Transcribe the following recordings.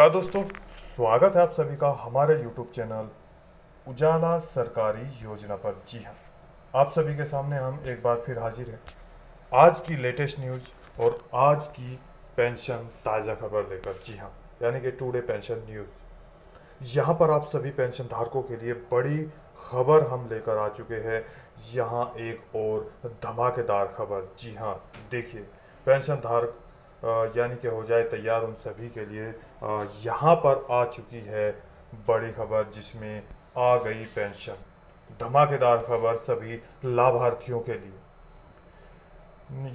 नमस्कार दोस्तों, स्वागत है आप सभी का हमारे YouTube चैनल उजाला सरकारी योजना पर। जी हाँ, आप सभी के सामने हम एक बार फिर हाजिर हैं आज की लेटेस्ट न्यूज़ और आज की पेंशन ताज़ा खबर लेकर। जी हाँ, यानी कि टुडे पेंशन न्यूज़। यहाँ पर आप सभी पेंशन धारकों के लिए बड़ी खबर हम लेकर आ चुके हैं। यहाँ एक और धमाकेदार खबर। जी हाँ, देखिए, पेंशन धारक यानी कि हो जाए तैयार उन सभी के लिए यहाँ पर आ चुकी है बड़ी खबर, जिसमें आ गई पेंशन। धमाकेदार खबर सभी लाभार्थियों के लिए।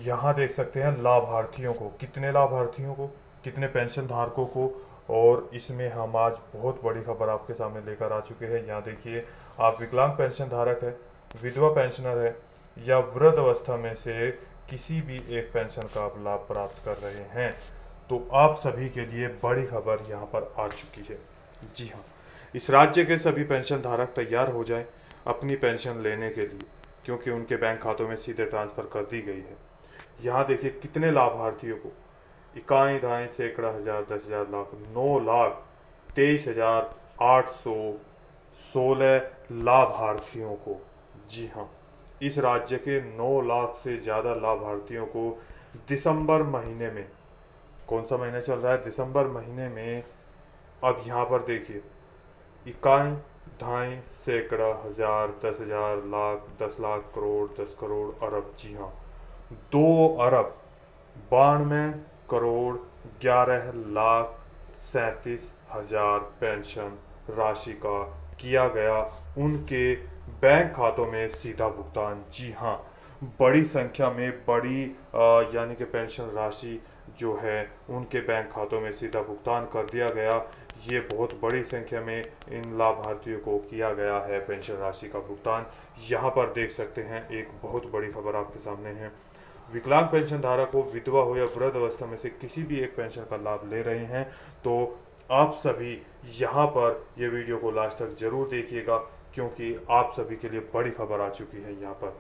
यहाँ देख सकते हैं लाभार्थियों को, कितने लाभार्थियों को, कितने पेंशन धारकों को। और इसमें हम आज बहुत बड़ी खबर आपके सामने लेकर आ चुके हैं। यहाँ देखिए, आप विकलांग पेंशन धारक है, विधवा पेंशनर है या वृद्ध अवस्था में से किसी भी एक पेंशन का आप लाभ प्राप्त कर रहे हैं, तो आप सभी के लिए बड़ी खबर यहाँ पर आ चुकी है। जी हाँ, इस राज्य के सभी पेंशन धारक तैयार हो जाएं अपनी पेंशन लेने के लिए, क्योंकि उनके बैंक खातों में सीधे ट्रांसफ़र कर दी गई है। यहाँ देखिए कितने लाभार्थियों को, इकाई दाएं सैकड़ा हजार, 10,000, लाख, 9,23,816 लाभार्थियों को। जी हाँ, इस राज्य के 9 लाख से ज़्यादा लाभार्थियों को दिसंबर महीने में, कौन सा महीना चल रहा है, दिसंबर महीने में, अब यहाँ पर देखिए, इकाई ढाई सैकड़ा हजार, 10,000, लाख, 10 लाख, करोड़, 10 करोड़, अरब। जी हाँ, 2 अरब 92 करोड़ 11,37,000 पेंशन राशि का किया गया उनके बैंक खातों में सीधा भुगतान। जी हाँ, बड़ी संख्या में बड़ी यानी कि पेंशन राशि जो है उनके बैंक खातों में सीधा भुगतान कर दिया गया। ये बहुत बड़ी संख्या में इन लाभार्थियों को किया गया है पेंशन राशि का भुगतान। यहाँ पर देख सकते हैं एक बहुत बड़ी खबर आपके सामने है। विकलांग पेंशन धारक हो, विधवा हो या वृद्ध अवस्था में से किसी भी एक पेंशन का लाभ ले रहे हैं, तो आप सभी यहाँ पर ये वीडियो को लास्ट तक जरूर देखिएगा, क्योंकि आप सभी के लिए बड़ी खबर आ चुकी है यहाँ पर।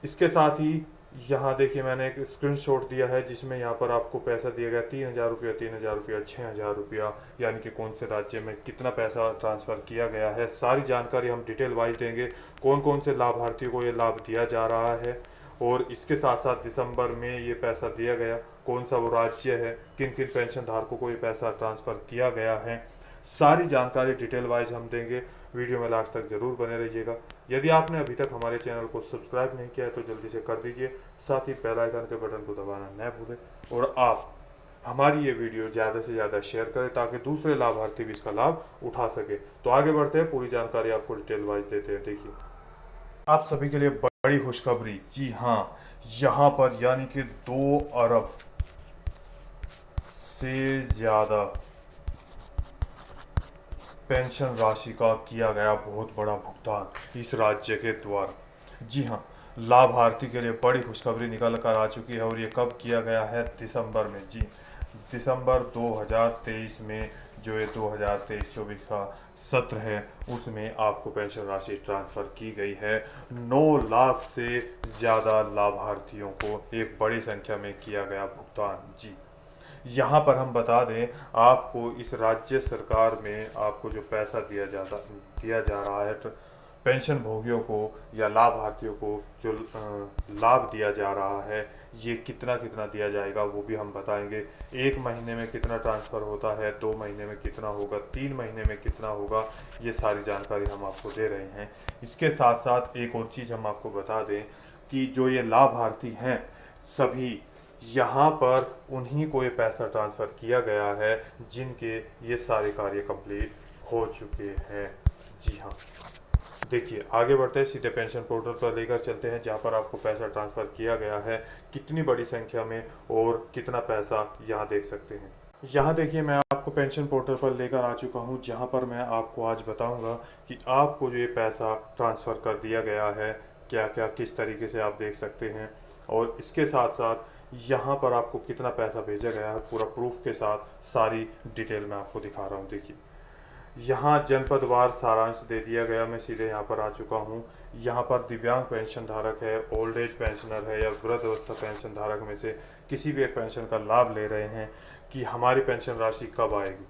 इसके साथ ही यहाँ देखिए, मैंने एक स्क्रीनशॉट दिया है जिसमें यहाँ पर आपको पैसा दिया गया 3,000 रुपया, 3,000 रुपया, 6,000 रुपया, यानी कि कौन से राज्य में कितना पैसा ट्रांसफ़र किया गया है। सारी जानकारी हम डिटेल वाइज देंगे, कौन कौन से लाभार्थियों को ये लाभ दिया जा रहा है, और इसके साथ साथ दिसंबर में ये पैसा दिया गया, कौन सा वो राज्य है, किन किन पेंशन धारकों को ये पैसा ट्रांसफ़र किया गया है। सारी जानकारी डिटेल वाइज हम देंगे। वीडियो में लास्ट तक जरूर बने रहिएगा। यदि आपने अभी तक हमारे चैनल को सब्सक्राइब नहीं किया है तो जल्दी से कर दीजिए, साथ ही बेल आइकन के बटन को दबाना न भूलें, और आप हमारी ये वीडियो ज़्यादा से ज़्यादा शेयर करें ताकि दूसरे लाभार्थी भी इसका लाभ उठा सके। तो आगे बढ़ते हैं, पूरी जानकारी आपको डिटेल वाइज देते हैं। देखिए, आप सभी के लिए बड़ी खुशखबरी। जी हाँ, यहाँ पर यानी कि 2 अरब से ज़्यादा पेंशन राशि का किया गया बहुत बड़ा भुगतान इस राज्य के द्वारा। जी हाँ, लाभार्थी के लिए बड़ी खुशखबरी निकल कर आ चुकी है, और ये कब किया गया है, दिसंबर में। जी, दिसंबर 2023 में, जो ये 2023-24 का सत्र है, उसमें आपको पेंशन राशि ट्रांसफ़र की गई है। 9 लाख से ज़्यादा लाभार्थियों को एक बड़ी संख्या में किया गया भुगतान। जी, यहाँ पर हम बता दें आपको, इस राज्य सरकार में आपको जो पैसा दिया जा रहा है पेंशन भोगियों को या लाभार्थियों को, जो लाभ दिया जा रहा है, ये कितना कितना दिया जाएगा वो भी हम बताएंगे। 1 महीने में कितना ट्रांसफ़र होता है, 2 महीने में कितना होगा, 3 महीने में कितना होगा, ये सारी जानकारी हम आपको दे रहे हैं। इसके साथ साथ एक और चीज़ हम आपको बता दें कि जो ये लाभार्थी हैं सभी, यहाँ पर उन्हीं को ये पैसा ट्रांसफ़र किया गया है जिनके ये सारे कार्य कंप्लीट हो चुके हैं। जी हाँ, देखिए आगे बढ़ते हैं, सीधे पेंशन पोर्टल पर लेकर चलते हैं जहाँ पर आपको पैसा ट्रांसफ़र किया गया है, कितनी बड़ी संख्या में और कितना पैसा, यहाँ देख सकते हैं। यहाँ देखिए, मैं आपको पेंशन पोर्टल पर लेकर आ चुका हूँ, जहाँ पर मैं आपको आज बताऊँगा कि आपको जो ये पैसा ट्रांसफ़र कर दिया गया है, क्या क्या किस तरीके से आप देख सकते हैं, और इसके साथ साथ यहाँ पर आपको कितना पैसा भेजा गया है, पूरा प्रूफ के साथ सारी डिटेल मैं आपको दिखा रहा हूँ। देखिए, यहाँ जनपदवार सारांश दे दिया गया, मैं सीधे यहाँ पर आ चुका हूँ। यहाँ पर दिव्यांग पेंशन धारक है, ओल्ड एज पेंशनर है या वृद्ध अवस्था पेंशन धारक में से किसी भी एक पेंशन का लाभ ले रहे हैं, कि हमारी पेंशन राशि कब आएगी,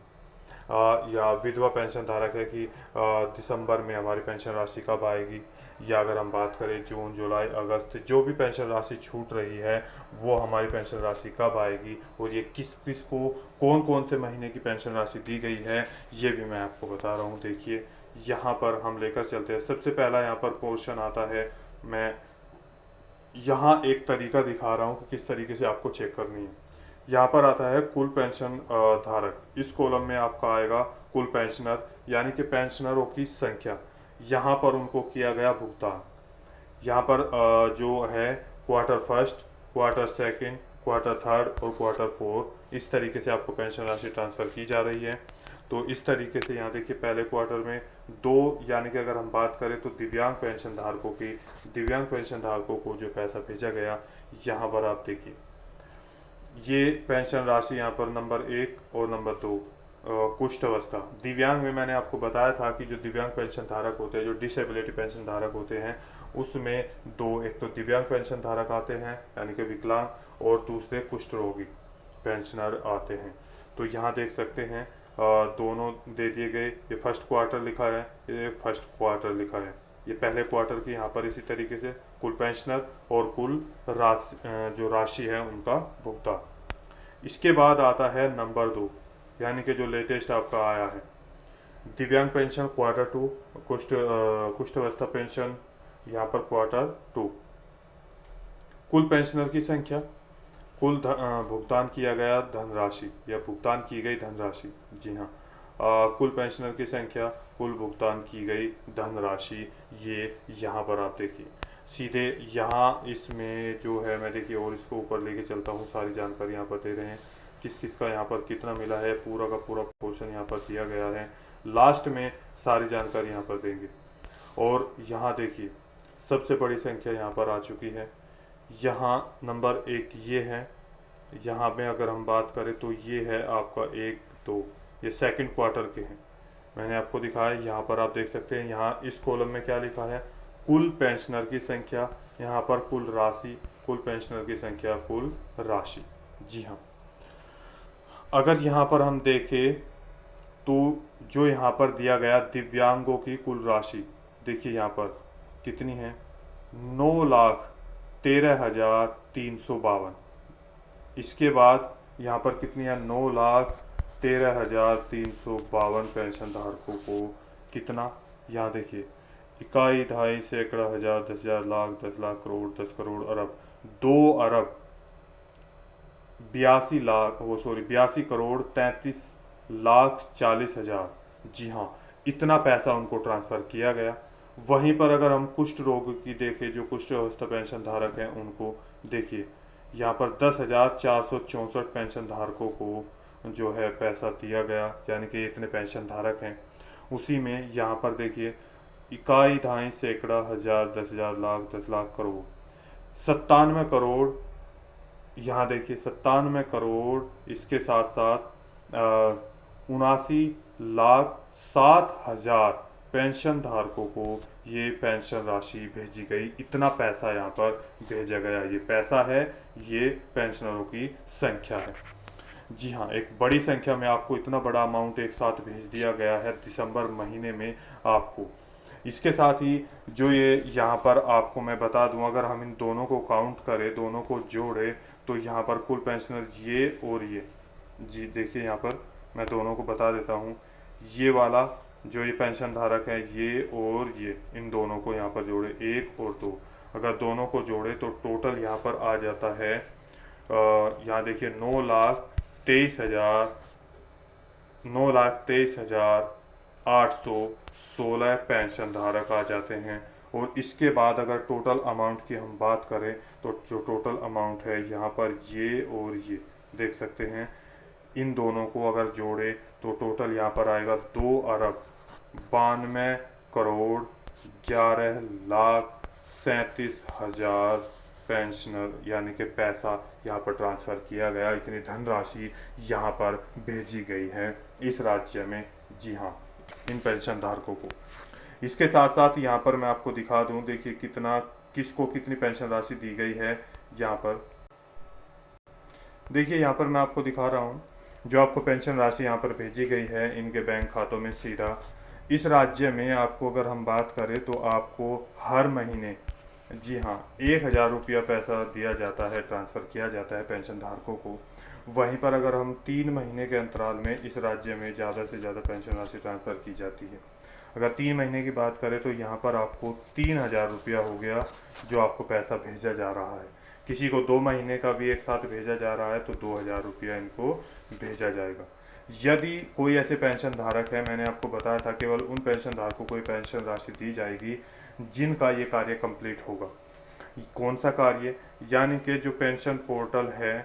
या विधवा पेंशन धारक है कि दिसंबर में हमारी पेंशन राशि कब आएगी, या अगर हम बात करें जून जुलाई अगस्त जो भी पेंशन राशि छूट रही है वो हमारी पेंशन राशि कब आएगी, और ये किस किस को कौन कौन से महीने की पेंशन राशि दी गई है, ये भी मैं आपको बता रहा हूँ। देखिए यहाँ पर हम लेकर चलते हैं। सबसे पहला यहाँ पर पोर्शन आता है, मैं यहाँ एक तरीका दिखा रहा हूँ कि किस तरीके से आपको चेक करनी है। यहाँ पर आता है कुल पेंशन धारक, इस कॉलम में आपका आएगा कुल पेंशनर यानी कि पेंशनरों की संख्या, यहाँ पर उनको किया गया भुगतान। यहाँ पर जो है quarter first, quarter second, quarter third और क्वार्टर फोर्थ, इस तरीके से आपको पेंशन राशि ट्रांसफ़र की जा रही है। तो इस तरीके से यहाँ देखिए पहले क्वार्टर में दो, यानी कि अगर हम बात करें तो दिव्यांग पेंशन धारकों को जो पैसा भेजा गया, यहाँ पर आप देखिए ये पेंशन राशि यहाँ पर नंबर 1 और नंबर 2 कुष्ठ अवस्था। दिव्यांग में मैंने आपको बताया था कि जो दिव्यांग पेंशन धारक होते हैं, जो डिसेबिलिटी पेंशन धारक होते हैं, उसमें दो, एक तो दिव्यांग पेंशन धारक आते हैं यानी कि विकलांग, और दूसरे कुष्ठ रोगी पेंशनर आते हैं। तो यहाँ देख सकते हैं दोनों दे दिए गए। ये फर्स्ट क्वार्टर लिखा है, ये फर्स्ट क्वार्टर लिखा है, ये पहले क्वार्टर की यहाँ पर इसी तरीके से कुल पेंशनर और कुल राशि जो राशि है उनका भुगतान। इसके बाद आता है नंबर 2 यानी कि जो लेटेस्ट आपका आया है दिव्यांग पेंशन क्वार्टर 2, कुष्ठ अवस्था पेंशन यहाँ पर क्वार्टर 2। कुल पेंशनर की संख्या, कुल भुगतान किया गया धनराशि या भुगतान की गई धनराशि, जी हाँ, कुल पेंशनर की संख्या, कुल भुगतान की गई धनराशि, ये यहाँ पर आप देखिए सीधे यहाँ इसमें जो है, मैं देखिए और इसको ऊपर लेके चलता हूँ, सारी जानकारी यहाँ पर दे रहे हैं किस किस का यहाँ पर कितना मिला है, पूरा का पूरा पोर्शन यहाँ पर दिया गया है। लास्ट में सारी जानकारी यहाँ पर देंगे। और यहाँ देखिए सबसे बड़ी संख्या यहाँ पर आ चुकी है, यहाँ नंबर 1 ये है। यहाँ में अगर हम बात करें तो ये है आपका 1 2, ये सेकंड क्वार्टर के हैं, मैंने आपको दिखाया। यहाँ पर आप देख सकते हैं, यहाँ इस कॉलम में क्या लिखा है, कुल पेंशनर की संख्या, यहाँ पर कुल राशि, कुल पेंशनर की संख्या, कुल राशि, जी हाँ। अगर यहाँ पर हम देखें तो जो यहाँ पर दिया गया दिव्यांगों की कुल राशि, देखिए यहाँ पर कितनी है, 9,13,352। इसके बाद यहाँ पर कितनी है, 9,13,352 पेंशन धारकों को कितना, यहाँ देखिए इकाई, दहाई, सैकड़ा, हजार, 10,000, लाख, 10 लाख, करोड़, 10 करोड़, अरब, 2,82,करोड़ 33,40,40,000, जी हाँ, इतना पैसा उनको ट्रांसफ़र किया गया। वहीं पर अगर हम कुष्ठ रोग की देखें, जो कुष्ठ अवस्था पेंशन धारक हैं, उनको देखिए यहाँ पर 10,464 पेंशन धारकों को जो है पैसा दिया गया, यानी कि इतने पेंशन धारक हैं। उसी में यहाँ पर देखिए इकाई, दहाई, सैकड़ा, हजार, 10,000, लाख, 10 लाख, करोड़, 97 करोड़, यहाँ देखिए 97 करोड़, इसके साथ साथ 79,07,000 पेंशन धारकों को ये पेंशन राशि भेजी गई। इतना पैसा यहाँ पर भेजा गया, ये पैसा है, ये पेंशनरों की संख्या है, जी हाँ। एक बड़ी संख्या में आपको इतना बड़ा अमाउंट एक साथ भेज दिया गया है दिसंबर महीने में आपको। इसके साथ ही जो ये यहाँ पर आपको मैं बता दूं, अगर हम इन दोनों को काउंट करें, दोनों को जोड़े, तो यहाँ पर कुल पेंशनर ये और ये, जी देखिए यहाँ पर मैं दोनों को बता देता हूँ, ये वाला जो ये पेंशन धारक है, ये और ये, इन दोनों को यहाँ पर जोड़े 1 और 2, अगर दोनों को जोड़े तो टोटल यहाँ पर आ जाता है, यहाँ देखिए 9,23,816 पेंशन धारक आ जाते हैं। और इसके बाद अगर टोटल अमाउंट की हम बात करें तो जो टोटल अमाउंट है यहाँ पर ये और ये देख सकते हैं, इन दोनों को अगर जोड़े तो टोटल यहाँ पर आएगा 2,92,11,37,000 पेंशनर, यानी कि पैसा यहाँ पर ट्रांसफ़र किया गया, इतनी धनराशि यहाँ पर भेजी गई है इस राज्य में, जी हाँ, इन पेंशन धारकों को। इसके साथ साथ यहाँ पर मैं आपको दिखा दूँ, देखिए कितना किसको कितनी पेंशन राशि दी गई है। यहाँ पर देखिए, यहाँ पर मैं आपको दिखा रहा हूँ जो आपको पेंशन राशि यहाँ पर भेजी गई है इनके बैंक खातों में सीधा। इस राज्य में आपको अगर हम बात करें तो आपको हर महीने, जी हाँ, 1,000 रुपया पैसा दिया जाता है, ट्रांसफ़र किया जाता है पेंशन धारकों को। वहीं पर अगर हम 3 महीने के अंतराल में इस राज्य में ज़्यादा से ज़्यादा पेंशन राशि ट्रांसफ़र की जाती है। अगर 3 महीने की बात करें तो यहाँ पर आपको 3,000 रुपया हो गया जो आपको पैसा भेजा जा रहा है। किसी को 2 महीने का भी एक साथ भेजा जा रहा है तो 2,000 रुपया इनको भेजा जाएगा। यदि कोई ऐसे पेंशन धारक है, मैंने आपको बताया था केवल उन पेंशन धारकों को पेंशन राशि दी जाएगी जिनका ये कार्य कंप्लीट होगा। कौन सा कार्य? यानी कि जो पेंशन पोर्टल है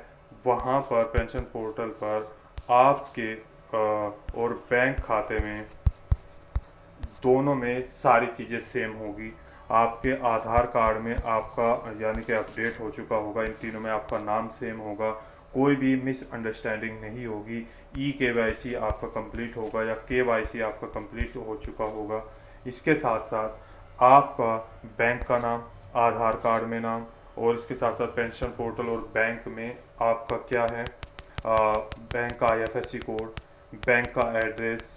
वहाँ पर, पेंशन पोर्टल पर आपके और बैंक खाते में दोनों में सारी चीज़ें सेम होगी। आपके आधार कार्ड में आपका यानी कि अपडेट हो चुका होगा, इन तीनों में आपका नाम सेम होगा, कोई भी मिसअंडरस्टैंडिंग नहीं होगी। KYC आपका कंप्लीट होगा या KYC आपका कंप्लीट हो चुका होगा। इसके साथ साथ आपका बैंक का नाम, आधार कार्ड में नाम, और इसके साथ साथ पेंशन पोर्टल और बैंक में आपका क्या है, बैंक का IFSC कोड, बैंक का एड्रेस,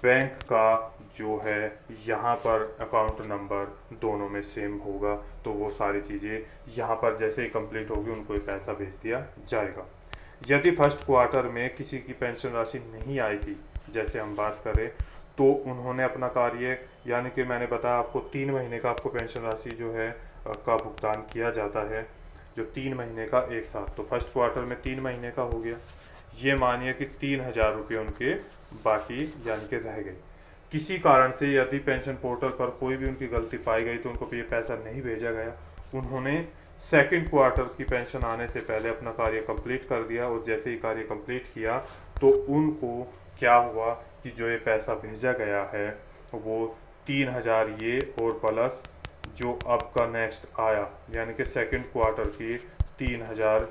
बैंक का जो है यहाँ पर अकाउंट नंबर, दोनों में सेम होगा। तो वो सारी चीज़ें यहाँ पर जैसे ही कंप्लीट होगी उनको ये पैसा भेज दिया जाएगा। यदि फर्स्ट क्वार्टर में किसी की पेंशन राशि नहीं आई थी, जैसे हम बात करें, तो उन्होंने अपना कार्य, यानी कि मैंने बताया आपको 3 महीने का आपको पेंशन राशि जो है का भुगतान किया जाता है, जो 3 महीने का एक साथ। तो फर्स्ट क्वार्टर में 3 महीने का हो गया। ये मानिए कि 3,000 रुपये उनके बाकी यानी कि रह गए। किसी कारण से यदि पेंशन पोर्टल पर कोई भी उनकी गलती पाई गई तो उनको ये पैसा नहीं भेजा गया, उन्होंने सेकंड क्वार्टर की पेंशन आने से पहले अपना कार्य कंप्लीट कर दिया, और जैसे ही कार्य कंप्लीट किया तो उनको क्या हुआ कि जो ये पैसा भेजा गया है वो 3,000 ये और प्लस जो अब का नेक्स्ट आया यानी कि सेकंड क्वार्टर की 3,000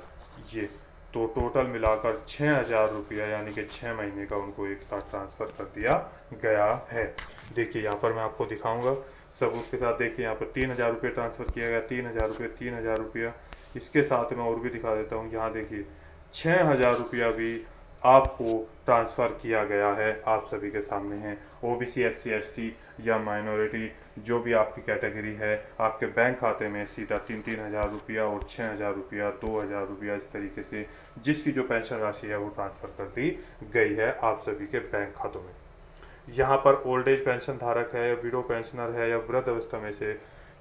ये, तो टोटल मिलाकर 6,000 रुपया यानी कि 6 महीने का उनको एक साथ ट्रांसफ़र कर दिया गया है। देखिए यहाँ पर मैं आपको दिखाऊंगा सबूत के साथ। देखिए यहाँ पर 3,000 रुपये ट्रांसफ़र किया गया, 3,000 रुपये, 3,000 रुपया। इसके साथ मैं और भी दिखा देता हूँ। यहाँ देखिए 6,000 रुपया भी आपको ट्रांसफ़र किया गया है, आप सभी के सामने है। OBC, SC, ST या माइनॉरिटी जो भी आपकी कैटेगरी है, आपके बैंक खाते में सीधा 3,000 रुपया और 6,000 रुपया, 2,000 रुपया, इस तरीके से जिसकी जो पेंशन राशि है वो ट्रांसफ़र कर दी गई है आप सभी के बैंक खातों में। यहाँ पर ओल्ड एज पेंशन धारक है या विडो पेंशनर है या वृद्ध अवस्था में से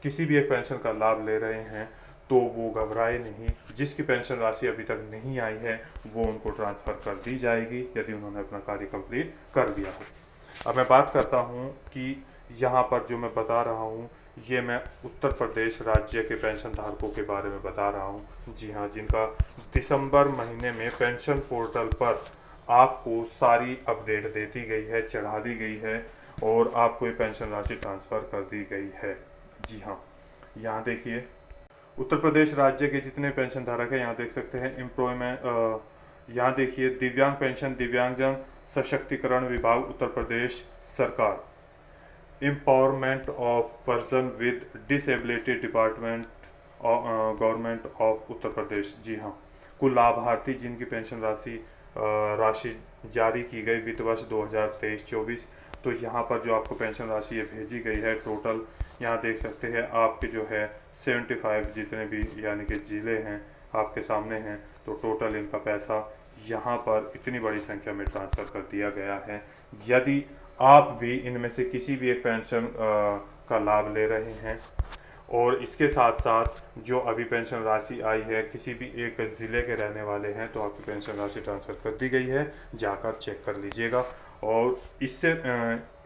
किसी भी एक पेंशन का लाभ ले रहे हैं तो वो घबराए नहीं। जिसकी पेंशन राशि अभी तक नहीं आई है वो उनको ट्रांसफ़र कर दी जाएगी यदि उन्होंने अपना कार्य कंप्लीट कर दिया हो। अब मैं बात करता हूँ कि यहाँ पर जो मैं बता रहा हूँ ये मैं उत्तर प्रदेश राज्य के पेंशन धारकों के बारे में बता रहा हूँ। जी हाँ, जिनका दिसंबर महीने में पेंशन पोर्टल पर आपको सारी अपडेट दे दी गई है, चढ़ा दी गई है और आपको ये पेंशन राशि ट्रांसफ़र कर दी गई है। जी हाँ, यहाँ देखिए उत्तर प्रदेश राज्य के जितने पेंशन धारक हैं यहाँ देख सकते हैं। एम्प्लॉयमेंट, यहाँ देखिए दिव्यांग पेंशन, दिव्यांगजन सशक्तिकरण विभाग उत्तर प्रदेश सरकार, empowerment of person with disability department government of Uttar Pradesh. जी हाँ, कुल लाभार्थी जिनकी पेंशन राशि जारी की गई वित्त वर्ष 2023-24। तो यहाँ पर जो आपको पेंशन राशि ये भेजी गई है टोटल, यहाँ देख सकते हैं आपके जो है 75 जितने भी यानी कि ज़िले हैं आपके सामने हैं। तो टोटल इनका पैसा यहाँ पर इतनी बड़ी संख्या में ट्रांसफ़र कर दिया गया है। यदि आप भी इनमें से किसी भी एक पेंशन का लाभ ले रहे हैं और इसके साथ साथ जो अभी पेंशन राशि आई है किसी भी एक ज़िले के रहने वाले हैं तो आपकी पेंशन राशि ट्रांसफ़र कर दी गई है, जाकर चेक कर लीजिएगा। और इससे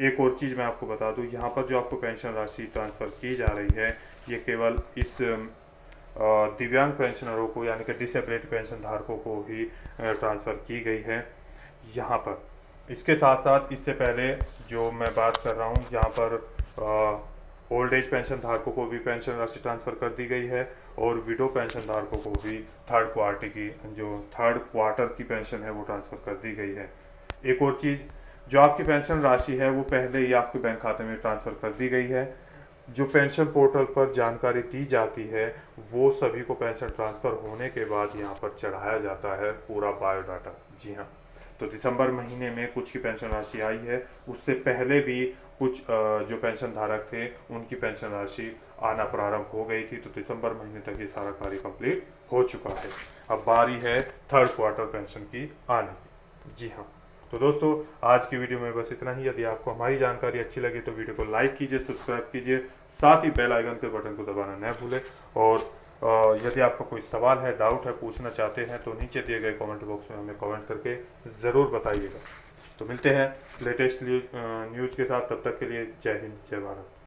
एक और चीज़ मैं आपको बता दूं, यहाँ पर जो आपको पेंशन राशि ट्रांसफ़र की जा रही है ये केवल इस दिव्यांग पेंशनरों को यानी कि डिसेबिलिटी पेंशन धारकों को ही ट्रांसफ़र की गई है यहाँ पर। इसके साथ साथ इससे पहले जो मैं बात कर रहा हूँ यहाँ पर ओल्ड एज पेंशन धारकों को भी पेंशन राशि ट्रांसफ़र कर दी गई है और विडो पेंशन धारकों को भी थर्ड क्वार्टर की पेंशन है वो ट्रांसफ़र कर दी गई है। एक और चीज़, जो आपकी पेंशन राशि है वो पहले ही आपके बैंक खाते में ट्रांसफ़र कर दी गई है। जो पेंशन पोर्टल पर जानकारी दी जाती है वो सभी को पेंशन ट्रांसफ़र होने के बाद यहाँ पर चढ़ाया जाता है पूरा बायोडाटा। जी हाँ, तो दिसंबर महीने में कुछ की पेंशन राशि आई है, उससे पहले भी कुछ जो पेंशन धारक थे उनकी पेंशन राशि आना प्रारंभ हो गई थी। तो दिसंबर महीने तक ये सारा कार्य कंप्लीट हो चुका है। अब बारी है थर्ड क्वार्टर पेंशन की आने की। जी हाँ, तो दोस्तों आज की वीडियो में बस इतना ही। यदि आपको हमारी जानकारी अच्छी लगी तो वीडियो को लाइक कीजिए, सब्सक्राइब कीजिए, साथ ही बेल आइकन के बटन को दबाना न भूलें। और यदि आपका कोई सवाल है, डाउट है, पूछना चाहते हैं तो नीचे दिए गए कमेंट बॉक्स में हमें कमेंट करके ज़रूर बताइएगा। तो मिलते हैं लेटेस्ट न्यूज़ के साथ, तब तक के लिए जय हिंद, जय भारत।